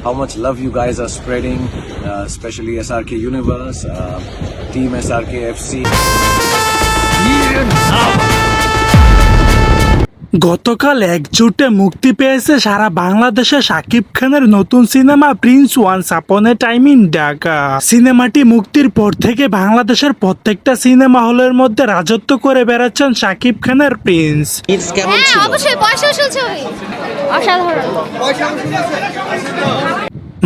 how much love you guys are spreading, especially SRK Universe, Team SRK FC. গতকাল একজোটে মুক্তি পেয়েছে সারা বাংলাদেশে শাকিব খানের নতুন cinema Prince once upon A time in Dhaka. সিনেমাটি মুক্তির পর থেকে বাংলাদেশের প্রত্যেকটা সিনেমা হলের মধ্যে রাজত্ব করে বেড়াচ্ছেন শাকিব খানের প্রিন্স। হ্যাঁ অবশ্যই পয়সা উসুল ছবি অসাধারণ।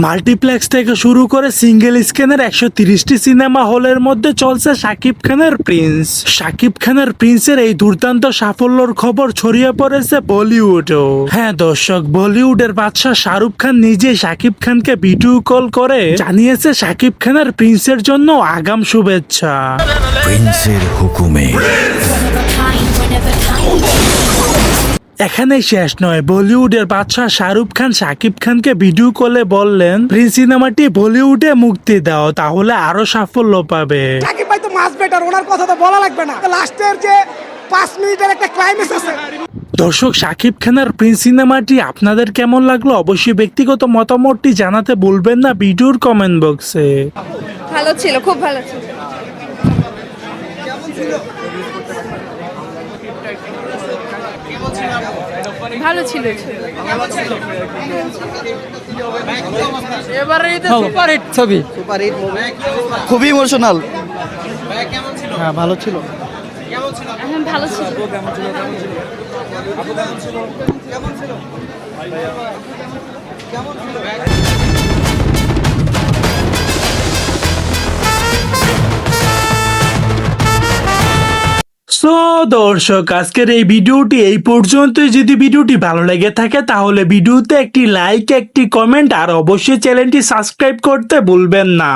মাল্টিপ্লেক্স থেকে শুরু করে সিঙ্গেল স্ক্রিনের 130টি সিনেমা হলের মধ্যে চলছে শাকিব খানের প্রিন্স। শাকিব খানের প্রিন্সের এই দুর্দান্ত সাফল্যর খবর ছড়িয়ে পড়েছে বলিউডও। হ্যাঁ দর্শক, বলিউডের বাদশাহ শাহরুখ খান নিজে শাকিব খানকে ভিডিও কল করে জানিয়েছে শাকিব খানের প্রিন্সের জন্য আগাম শুভেচ্ছা। প্রিন্সের হুকুমে এখানেই শেষ নয়, বলিউডের বাদশাহ শাহরুখ খান শাকিব খানকে ভিডিও কলে বললেন প্রিন্স সিনেমাটি বলিউডে মুক্তি দাও, তাহলে আরো সাফল্য পাবে। শাকিব ভাই তো মাস বেটার, ওনার কথা তো বলা লাগবে না। লাস্টের যে 5 মিনিটের একটা ক্লাইম্যাক্স আছে। দর্শক, শাকিব খানের প্রিন্স সিনেমাটি আপনাদের কেমন লাগলো অবশ্যই ব্যক্তিগত মতামতটি জানাতে ভুলবেন না ভিডিওর কমেন্ট বক্সে। ভালো ছিল, খুব ভালো ছিল। ভালো ছিল। সুপারহিট ছবি, খুবই ইমোশনাল। হ্যাঁ ভালো ছিল। ভালো ছিল। সো দর্শক, আজকের এই ভিডিওটি এই পর্যন্তই। যদি ভিডিওটি ভালো লেগে থাকে তাহলে ভিডিওতে একটি লাইক, একটি কমেন্ট আর অবশ্যই চ্যানেলটি সাবস্ক্রাইব করতে ভুলবেন না।